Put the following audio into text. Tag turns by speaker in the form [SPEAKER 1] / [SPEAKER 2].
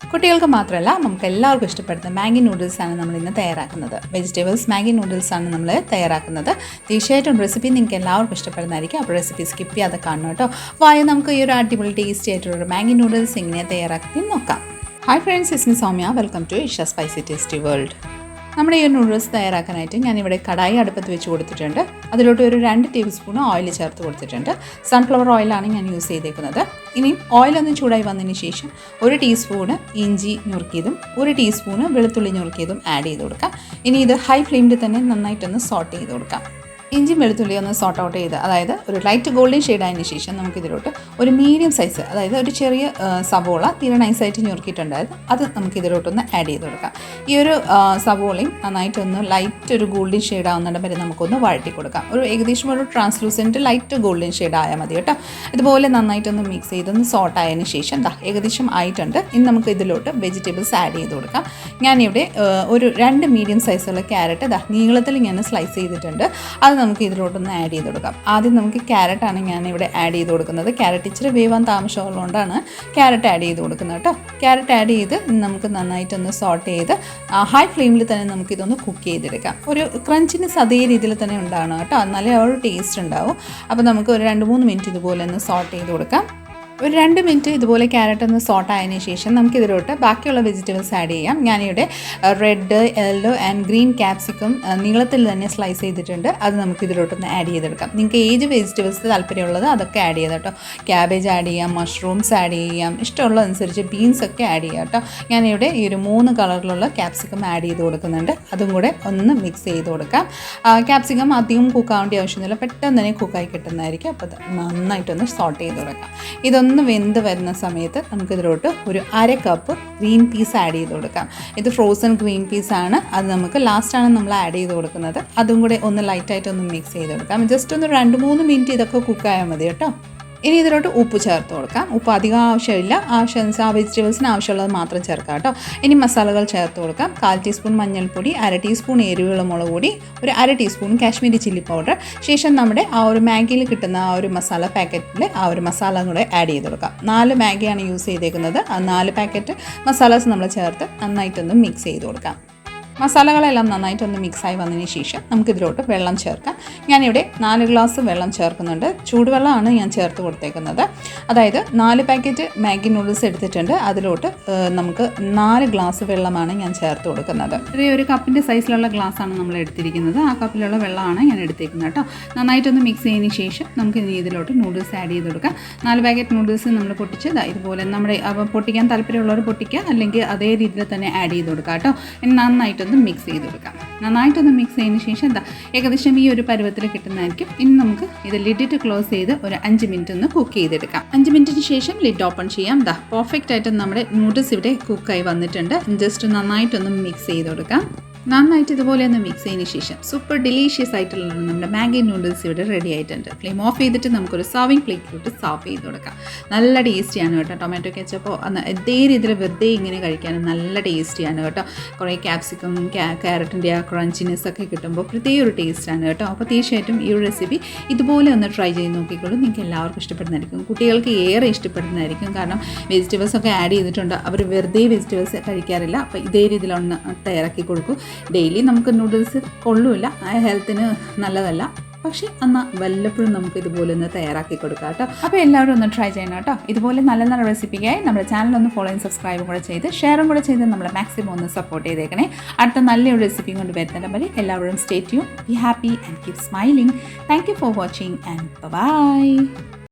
[SPEAKER 1] കുട്ടികൾക്ക് മാത്രമല്ല നമുക്ക് എല്ലാവർക്കും ഇഷ്ടപ്പെടുന്ന മാഗി നൂഡിൽസാണ് നമ്മൾ ഇന്ന് തയ്യാറാക്കുന്നത്. വെജിറ്റബിൾസ് മാഗി നൂഡിൽസാണ് നമ്മൾ തയ്യാറാക്കുന്നത്. തീർച്ചയായിട്ടും റെസിപ്പി നിങ്ങൾക്ക് എല്ലാവർക്കും ഇഷ്ടപ്പെടുന്നതായിരിക്കും. അപ്പോൾ റെസിപ്പി സ്കിപ്പ് ചെയ്യാതെ കാണണം കേട്ടോ. അപ്പോൾ നമുക്ക് ഈ ഒരു അടിപൊളി ടേസ്റ്റി ആയിട്ടുള്ള മാഗി നൂഡിൽസ് എങ്ങനെ തയ്യാറാക്കി നോക്കാം. Hi friends, it's me Soumya. Welcome to Isha spicy tasty world. നമ്മുടെ ഈ നൂഡിൽസ് തയ്യാറാക്കാനായിട്ട് ഞാനിവിടെ കടായി അടുപ്പത്ത് വെച്ച് കൊടുത്തിട്ടുണ്ട്. അതിലോട്ട് ഒരു 2 ടേബിൾ സ്പൂൺ ഓയിൽ ചേർത്ത് കൊടുത്തിട്ടുണ്ട്. സൺഫ്ലവർ ഓയിലാണ് ഞാൻ യൂസ് ചെയ്തേക്കുന്നത്. ഇനി ഓയിലൊന്ന് ചൂടായി വന്നതിന് ശേഷം 1 ടീസ്പൂണ് ഇഞ്ചി ഞുറുക്കിയതും 1 ടീസ്പൂണ് വെളുത്തുള്ളി ഞുറുക്കിയതും ആഡ് ചെയ്ത് കൊടുക്കാം. ഇനി ഇത് ഹൈ ഫ്ലെയിമിൽ തന്നെ നന്നായിട്ടൊന്ന് സോട്ട് ചെയ്ത് കൊടുക്കാം. ഇഞ്ചി വെളുത്തുള്ളി ഒന്ന് സോട്ട് ഔട്ട് ചെയ്ത്, അതായത് ഒരു ലൈറ്റ് ഗോൾഡൻ ഷെയ്ഡ് ആയതിനു ശേഷം നമുക്കിതിലോട്ട് ഒരു മീഡിയം സൈസ്, അതായത് ഒരു ചെറിയ സവോള തീരെ നൈസായിട്ട് ഞുറുക്കിയിട്ടുണ്ടായിരുന്നു, അത് നമുക്കിതിലോട്ടൊന്ന് ആഡ് ചെയ്ത് കൊടുക്കാം. ഈ ഒരു സവോളയും നന്നായിട്ടൊന്ന് ലൈറ്റ് ഒരു ഗോൾഡൻ ഷെയ്ഡ് ആവുന്നിടം വരെ നമുക്കൊന്ന് വഴറ്റി കൊടുക്കാം. ഒരു ഏകദേശം ഒരു ട്രാൻസ്ലൂസൻറ്റ് ലൈറ്റ് ഗോൾഡൻ ഷെയ്ഡ് ആയാൽ മതി കേട്ടോ. ഇതുപോലെ നന്നായിട്ടൊന്ന് മിക്സ് ചെയ്തൊന്ന് സോട്ട് ആയതിനു ശേഷം ഏകദേശം ആയിട്ടുണ്ട്. ഇനി നമുക്ക് ഇതിലോട്ട് വെജിറ്റബിൾസ് ആഡ് ചെയ്ത് കൊടുക്കാം. ഞാനിവിടെ ഒരു 2 മീഡിയം സൈസുള്ള ക്യാരറ്റ് നീളത്തിൽ ഞാൻ സ്ലൈസ് ചെയ്തിട്ടുണ്ട്. അത് നമുക്ക് ഇതിലോട്ടൊന്ന് ആഡ് ചെയ്ത് കൊടുക്കാം. ആദ്യം നമുക്ക് ക്യാരറ്റാണ് ഞാനിവിടെ ആഡ് ചെയ്ത് കൊടുക്കുന്നത്. ക്യാരറ്റ് ഇച്ചിരി വേവാൻ താമസമുള്ളതുകൊണ്ടാണ് ക്യാരറ്റ് ആഡ് ചെയ്ത് കൊടുക്കുന്നത് കേട്ടോ. ക്യാരറ്റ് ആഡ് ചെയ്ത് നമുക്ക് നന്നായിട്ടൊന്ന് സോട്ട് ചെയ്ത് ഹൈ ഫ്ലെയിമിൽ തന്നെ നമുക്കിതൊന്ന് കുക്ക് ചെയ്തെടുക്കാം. ഒരു ക്രഞ്ചിനെസ് അതേ രീതിയിൽ തന്നെ ഉണ്ടാകണം കേട്ടോ, എന്നാലേ ആ ഒരു ടേസ്റ്റ് ഉണ്ടാവും. അപ്പോൾ നമുക്ക് ഒരു 2-3 മിനിറ്റ് ഇതുപോലെ ഒന്ന് സോട്ട് ചെയ്ത് കൊടുക്കാം. ഒരു 2 മിനിറ്റ് ഇതുപോലെ ക്യാരറ്റ് ഒന്ന് സോട്ട് ആയതിനു ശേഷം നമുക്കിതിലോട്ട് ബാക്കിയുള്ള വെജിറ്റബിൾസ് ആഡ് ചെയ്യാം. ഞാനിവിടെ red, yellow and green capsicum നീളത്തിൽ തന്നെ സ്ലൈസ് ചെയ്തിട്ടുണ്ട്. അത് നമുക്കിതിലോട്ടൊന്ന് ആഡ് ചെയ്തെടുക്കാം. നിങ്ങൾക്ക് ഏത് വെജിറ്റബിൾസ് താല്പര്യമുള്ളത് അതൊക്കെ ആഡ് ചെയ്യാം കേട്ടോ. ക്യാബേജ് ആഡ് ചെയ്യാം, മഷ്റൂംസ് ആഡ് ചെയ്യാം, ഇഷ്ടമുള്ളതനുസരിച്ച് ബീൻസ് ഒക്കെ ആഡ് ചെയ്യാം കേട്ടോ. ഞാനിവിടെ ഈ ഒരു 3 കളറിലുള്ള ക്യാപ്സിക്കം ആഡ് ചെയ്ത് കൊടുക്കുന്നുണ്ട്. അതും കൂടെ ഒന്ന് മിക്സ് ചെയ്ത് കൊടുക്കാം. ക്യാപ്സിക്കം അധികം കുക്കാവേണ്ട ആവശ്യമൊന്നുമില്ല, പെട്ടെന്ന് തന്നെ കുക്കായി കിട്ടുന്നതായിരിക്കും. അപ്പോൾ നന്നായിട്ടൊന്ന് സോട്ട് ചെയ്ത് കൊടുക്കാം. ഇതൊന്ന് വെന്ത് വരുന്ന സമയത്ത് നമുക്കിതിലോട്ട് ഒരു 1/2 കപ്പ് ഗ്രീൻ പീസ് ആഡ് ചെയ്ത് കൊടുക്കാം. ഇത് ഫ്രോസൺ ഗ്രീൻ പീസാണ്. അത് നമുക്ക് ലാസ്റ്റാണ് നമ്മൾ ആഡ് ചെയ്ത് കൊടുക്കുന്നത്. അതും കൂടെ ഒന്ന് ലൈറ്റായിട്ടൊന്ന് മിക്സ് ചെയ്ത് കൊടുക്കാം. ജസ്റ്റ് ഒന്ന് 2-3 മിനിറ്റ് ഇതൊക്കെ കുക്കായാൽ മതി കേട്ടോ. ഇനി ഇതിലോട്ട് ഉപ്പ് ചേർത്ത് കൊടുക്കാം. ഉപ്പ് അധികം ആവശ്യമില്ല, ആ വെജിറ്റബിൾസിന് ആവശ്യമുള്ളത് മാത്രം ചേർക്കാം കേട്ടോ. ഇനി മസാലകൾ ചേർത്ത് കൊടുക്കാം. 1/4 ടീസ്പൂൺ മഞ്ഞൾപ്പൊടി, 1/2 ടീസ്പൂൺ എരിവുള്ള മുളക് പൊടി, ഒരു 1/2 ടീസ്പൂൺ കാശ്മീരി ചില്ലി പൗഡർ. ശേഷം നമ്മുടെ ആ ഒരു മാഗിയിൽ കിട്ടുന്ന ആ ഒരു മസാല പാക്കറ്റിൽ ആ ഒരു മസാല കൂടെ ആഡ് ചെയ്ത് കൊടുക്കാം. 4 മാഗിയാണ് യൂസ് ചെയ്തേക്കുന്നത്. ആ 4 പാക്കറ്റ് മസാലാസ് നമ്മൾ ചേർത്ത് നന്നായിട്ടൊന്ന് മിക്സ് ചെയ്ത് കൊടുക്കാം. മസാലകളെല്ലാം നന്നായിട്ടൊന്ന് മിക്സായി വന്നതിന് ശേഷം നമുക്കിതിലോട്ട് വെള്ളം ചേർക്കാം. ഞാനിവിടെ 4 ഗ്ലാസ് വെള്ളം ചേർക്കുന്നുണ്ട്. ചൂടുവെള്ളമാണ് ഞാൻ ചേർത്ത് കൊടുത്തേക്കുന്നത്. അതായത് 4 പാക്കറ്റ് മാഗി നൂഡിൽസ് എടുത്തിട്ടുണ്ട്. അതിലോട്ട് നമുക്ക് 4 ഗ്ലാസ് വെള്ളമാണ് ഞാൻ ചേർത്ത് കൊടുക്കുന്നത്. ഒരു കപ്പിൻ്റെ സൈസിലുള്ള ഗ്ലാസ്സാണ് നമ്മൾ എടുത്തിരിക്കുന്നത്. ആ കപ്പിലുള്ള വെള്ളമാണ് ഞാൻ എടുത്തേക്കുന്നത് കേട്ടോ. നന്നായിട്ടൊന്ന് മിക്സ് ചെയ്തതിന് ശേഷം നമുക്ക് ഇനി ഇതിലോട്ട് നൂഡിൽസ് ആഡ് ചെയ്ത് കൊടുക്കാം. 4 പാക്കറ്റ് നൂഡിൽസ് നമ്മൾ പൊട്ടിച്ച് ഇതുപോലെ നമ്മുടെ പൊട്ടിക്കാൻ താല്പര്യമുള്ളവർ പൊട്ടിക്കുക, അല്ലെങ്കിൽ അതേ രീതിയിൽ തന്നെ ആഡ് ചെയ്ത് കൊടുക്കാം കേട്ടോ. ഇനി നന്നായിട്ടൊന്ന് മിക്സ് ചെയ്ത് കൊടുക്കാം. നന്നായിട്ടൊന്ന് മിക്സ് ചെയ്തതിന് ശേഷം ഏകദേശം ഈ ഒരു പരുവത്തിൽ കിട്ടുന്നതായിരിക്കും. ഇനി നമുക്ക് ഇത് ലിഡിട്ട് ക്ലോസ് ചെയ്ത് ഒരു 5 മിനിറ്റ് ഒന്ന് കുക്ക് ചെയ്തെടുക്കാം. 5 മിനിറ്റിന് ശേഷം ലിഡ് ഓപ്പൺ ചെയ്യാം. പെർഫെക്റ്റ് ആയിട്ട് നമ്മുടെ നൂഡിൽസ് ഇവിടെ കുക്കായി വന്നിട്ടുണ്ട്. ജസ്റ്റ് നന്നായിട്ടൊന്ന് മിക്സ് ചെയ്ത് കൊടുക്കാം. നന്നായിട്ട് ഇതുപോലെ ഒന്ന് മിക്സ് ചെയ്തതിന് ശേഷം സൂപ്പർ ഡിലീഷ്യസ് ആയിട്ടുള്ള നമ്മുടെ മാഗി നൂഡിൽസ് ഇവിടെ റെഡി ആയിട്ടുണ്ട്. ഫ്ലെയിം ഓഫ് ചെയ്തിട്ട് നമുക്കൊരു സർവിങ് പ്ലേറ്റിലോട്ട് സർവ് ചെയ്ത് കൊടുക്കാം. നല്ല ടേസ്റ്റിയാണ് കേട്ടോ. ടൊമാറ്റോ കെച്ചപ്പോ ഇതേ രീതിയിൽ വെറുതെ ഇങ്ങനെ കഴിക്കാനും നല്ല ടേസ്റ്റിയാണ് കേട്ടോ. കുറേ ക്യാപ്സിക്കം, ക്യാരറ്റിൻ്റെ ആ ക്രഞ്ചിനെസ് ഒക്കെ കിട്ടുമ്പോൾ പ്രത്യേക ഒരു ടേസ്റ്റാണ് കേട്ടോ. അപ്പോൾ തീർച്ചയായിട്ടും ഈ ഒരു റെസിപ്പി ഇതുപോലെ ഒന്ന് ട്രൈ ചെയ്ത് നോക്കിക്കോളൂ. നിങ്ങൾക്ക് എല്ലാവർക്കും ഇഷ്ടപ്പെടുന്നതായിരിക്കും. കുട്ടികൾക്ക് ഏറെ ഇഷ്ടപ്പെടുന്നതായിരിക്കും. കാരണം വെജിറ്റബിൾസ് ഒക്കെ ആഡ് ചെയ്തിട്ടുണ്ട്. അവർ വെറുതെ വെജിറ്റബിൾസ് കഴിക്കാറില്ല. അപ്പോൾ ഇതേ രീതിയിലൊന്ന് തയ്യാറാക്കി കൊടുക്കൂ. ഡെയിലി നമുക്ക് നൂഡിൽസ് കൊള്ളൂല, ഹെൽത്തിന് നല്ലതല്ല. പക്ഷേ എന്നാൽ വല്ലപ്പോഴും നമുക്ക് ഇതുപോലെ ഒന്ന് തയ്യാറാക്കി കൊടുക്കാം കേട്ടോ. അപ്പോൾ എല്ലാവരും ഒന്ന് ട്രൈ ചെയ്യണം കേട്ടോ. ഇതുപോലെ നല്ല നല്ല റെസിപ്പിക്കായി നമ്മുടെ ചാനലൊന്ന് ഫോളോ ചെയ്ത് സബ്സ്ക്രൈബും കൂടെ ചെയ്ത് ഷെയറും കൂടെ ചെയ്ത് നമ്മളെ മാക്സിമം ഒന്ന് സപ്പോർട്ട് ചെയ്തേക്കണേ. അടുത്ത നല്ലൊരു റെസിപ്പിയും കൊണ്ട് വരുന്നതിന് വരെ എല്ലാവരും stay tune, be happy and keep smiling. Thank you for watching and by.